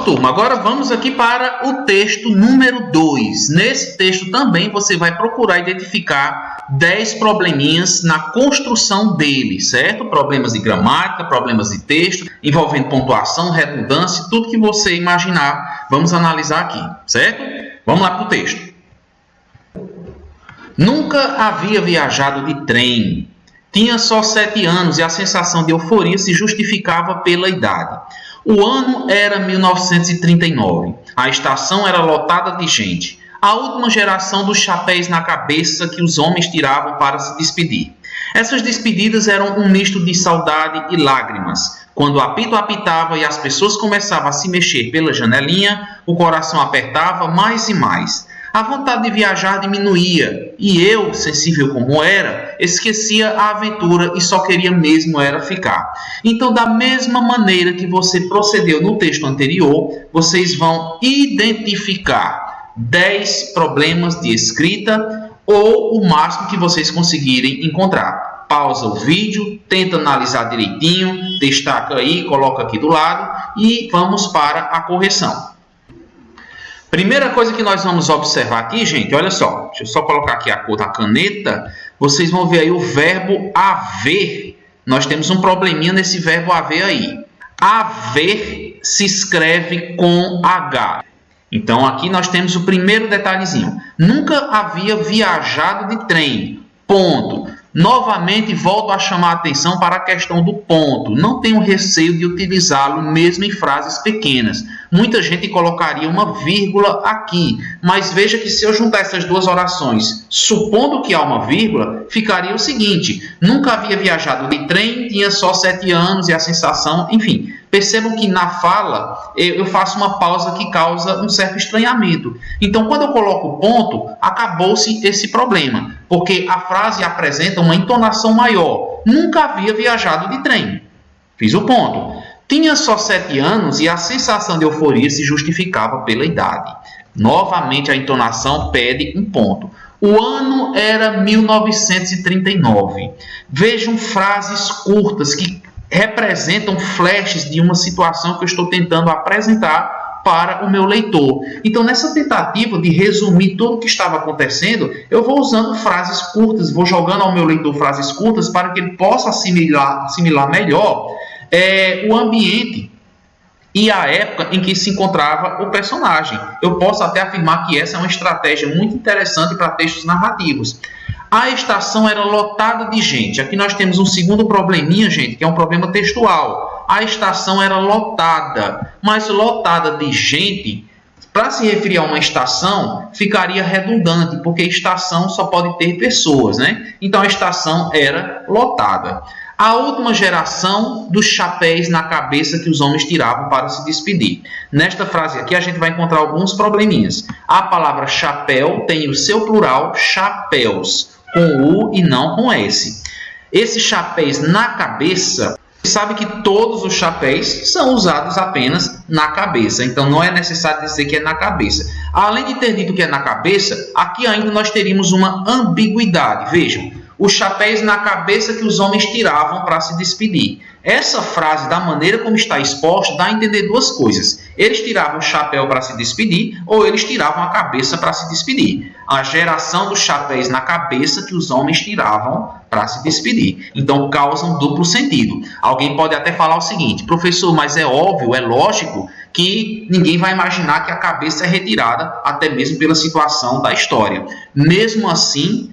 Pronto, turma. Agora vamos aqui para o texto número 2. Nesse texto também você vai procurar identificar 10 probleminhas na construção dele, certo? Problemas de gramática, problemas de texto, envolvendo pontuação, redundância, tudo que você imaginar. Vamos analisar aqui, certo? Vamos lá para o texto. Nunca havia viajado de trem. Tinha só 7 anos e a sensação de euforia se justificava pela idade. O ano era 1939. A estação era lotada de gente. A última geração dos chapéus na cabeça que os homens tiravam para se despedir. Essas despedidas eram um misto de saudade e lágrimas. Quando o apito apitava e as pessoas começavam a se mexer pela janelinha, o coração apertava mais e mais. A vontade de viajar diminuía e eu, sensível como era, esquecia a aventura e só queria mesmo era ficar. Então, da mesma maneira que você procedeu no texto anterior, vocês vão identificar 10 problemas de escrita ou o máximo que vocês conseguirem encontrar. Pausa o vídeo, tenta analisar direitinho, destaca aí, coloca aqui do lado e vamos para a correção. Primeira coisa que nós vamos observar aqui, gente, olha só. Deixa eu só colocar aqui a cor da caneta. Vocês vão ver aí o verbo haver. Nós temos um probleminha nesse verbo haver aí. Haver se escreve com H. Então, aqui nós temos o primeiro detalhezinho. Nunca havia viajado de trem. Ponto. Novamente, volto a chamar a atenção para a questão do ponto. Não tenho receio de utilizá-lo mesmo em frases pequenas. Muita gente colocaria uma vírgula aqui, mas veja que se eu juntar essas duas orações, supondo que há uma vírgula, ficaria o seguinte: nunca havia viajado de trem, tinha só 7 anos e a sensação, enfim. Percebam que na fala eu faço uma pausa que causa um certo estranhamento. Então, quando eu coloco o ponto, acabou-se esse problema, porque a frase apresenta uma entonação maior. Nunca havia viajado de trem. Fiz o ponto. Tinha só 7 anos e a sensação de euforia se justificava pela idade. Novamente, a entonação pede um ponto. O ano era 1939. Vejam frases curtas que representam flashes de uma situação que eu estou tentando apresentar para o meu leitor. Então, nessa tentativa de resumir tudo o que estava acontecendo, eu vou usando frases curtas, vou jogando ao meu leitor frases curtas para que ele possa assimilar melhor o ambiente e a época em que se encontrava o personagem. Eu posso até afirmar que essa é uma estratégia muito interessante para textos narrativos. A estação era lotada de gente. Aqui nós temos um segundo probleminha, gente, que é um problema textual. A estação era lotada, mas lotada de gente, para se referir a uma estação, ficaria redundante, porque estação só pode ter pessoas, né? Então a estação era lotada. A última geração dos chapéus na cabeça que os homens tiravam para se despedir. Nesta frase aqui a gente vai encontrar alguns probleminhas. A palavra chapéu tem o seu plural chapéus, com U e não com S. Esses chapéus na cabeça, você sabe que todos os chapéus são usados apenas na cabeça. Então não é necessário dizer que é na cabeça. Além de ter dito que é na cabeça, aqui ainda nós teríamos uma ambiguidade. Vejam. Os chapéus na cabeça que os homens tiravam para se despedir. Essa frase, da maneira como está exposta, dá a entender duas coisas. Eles tiravam o chapéu para se despedir ou eles tiravam a cabeça para se despedir. A geração dos chapéus na cabeça que os homens tiravam para se despedir. Então, causa um duplo sentido. Alguém pode até falar o seguinte: professor, mas é óbvio, é lógico que ninguém vai imaginar que a cabeça é retirada, até mesmo pela situação da história. Mesmo assim,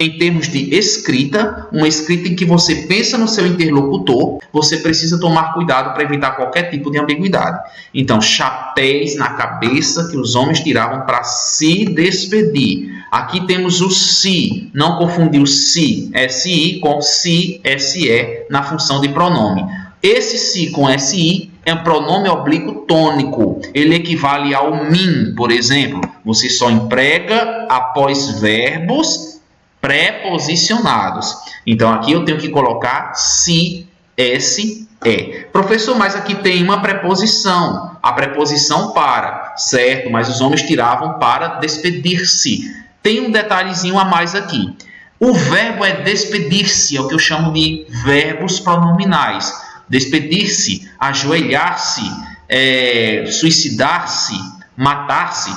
em termos de escrita, uma escrita em que você pensa no seu interlocutor, você precisa tomar cuidado para evitar qualquer tipo de ambiguidade. Então, chapéus na cabeça que os homens tiravam para se despedir. Aqui temos o se, não confundir o si, SI, com si, SE, na função de pronome. Esse si com SI é um pronome oblíquo tônico. Ele equivale ao min, por exemplo. Você só emprega após verbos preposicionados. Então, aqui eu tenho que colocar se, se, Professor, mas aqui tem uma preposição. A preposição para, certo? Mas os homens tiravam para despedir-se. Tem um detalhezinho a mais aqui. O verbo é despedir-se, é o que eu chamo de verbos pronominais. Despedir-se, ajoelhar-se, suicidar-se, matar-se,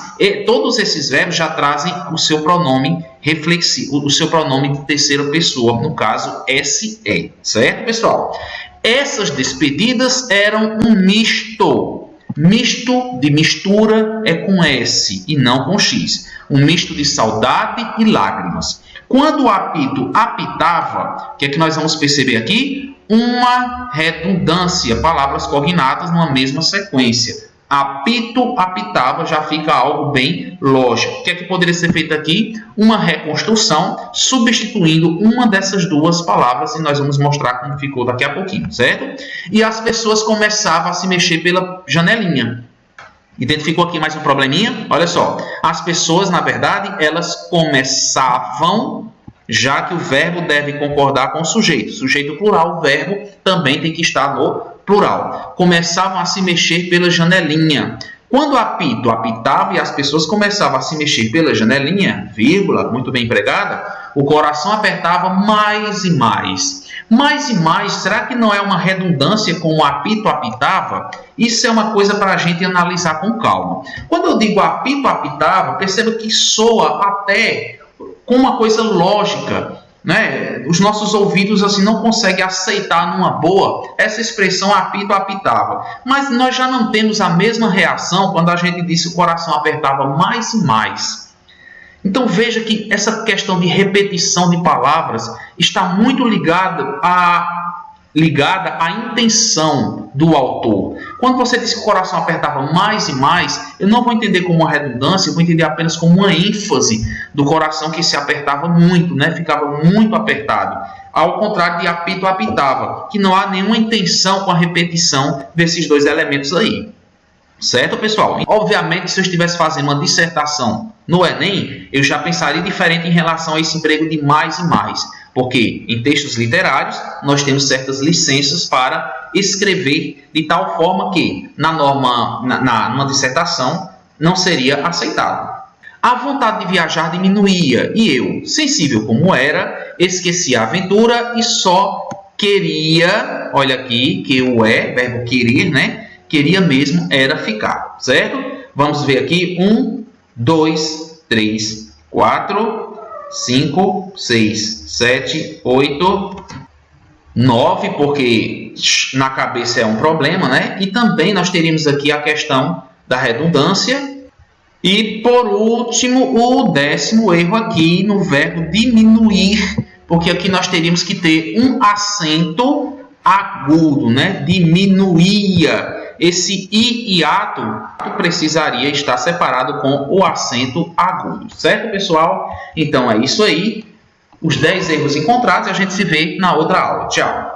todos esses verbos já trazem o seu pronome reflexivo, o seu pronome de terceira pessoa, no caso SE, certo, pessoal? Essas despedidas eram um misto. Misto de mistura é com S e não com X. Um misto de saudade e lágrimas. Quando o apito apitava, o que é que nós vamos perceber aqui? Uma redundância, palavras cognatas numa mesma sequência. Apito, apitava, já fica algo bem lógico. O que é que poderia ser feito aqui? Uma reconstrução, substituindo uma dessas duas palavras, e nós vamos mostrar como ficou daqui a pouquinho, certo? E as pessoas começavam a se mexer pela janelinha. Identificou aqui mais um probleminha? Olha só, as pessoas, na verdade, elas começavam, já que o verbo deve concordar com o sujeito. Sujeito plural, o verbo também tem que estar no plural. Começavam a se mexer pela janelinha. Quando o apito apitava e as pessoas começavam a se mexer pela janelinha, vírgula, muito bem empregada, o coração apertava mais e mais. Mais e mais, será que não é uma redundância com o apito apitava? Isso é uma coisa para a gente analisar com calma. Quando eu digo apito apitava, perceba que soa até com uma coisa lógica, né? Os nossos ouvidos assim não conseguem aceitar numa boa essa expressão apito apitava, mas nós já não temos a mesma reação quando a gente diz que o coração apertava mais e mais. Então veja que essa questão de repetição de palavras está muito ligada à intenção do autor. Quando você diz que o coração apertava mais e mais, eu não vou entender como uma redundância, eu vou entender apenas como uma ênfase do coração que se apertava muito, né? Ficava muito apertado. Ao contrário de apito apitava, que não há nenhuma intenção com a repetição desses dois elementos aí. Certo, pessoal? Obviamente, se eu estivesse fazendo uma dissertação no Enem, eu já pensaria diferente em relação a esse emprego de mais e mais. Porque em textos literários, nós temos certas licenças para escrever de tal forma que, numa dissertação, não seria aceitado. A vontade de viajar diminuía e eu, sensível como era, esqueci a aventura e só queria, olha aqui, que o verbo querer, né? Queria mesmo era ficar, certo? Vamos ver aqui, 1, 2, 3, 4, 5, 6, 7, 8, 9, porque na cabeça é um problema, né? E também nós teríamos aqui a questão da redundância. E, por último, o 10º erro aqui no verbo diminuir, porque aqui nós teríamos que ter um acento agudo, né? Diminuía. Esse i hiato precisaria estar separado com o acento agudo, certo, pessoal? Então é isso aí. Os 10 erros encontrados e a gente se vê na outra aula. Tchau!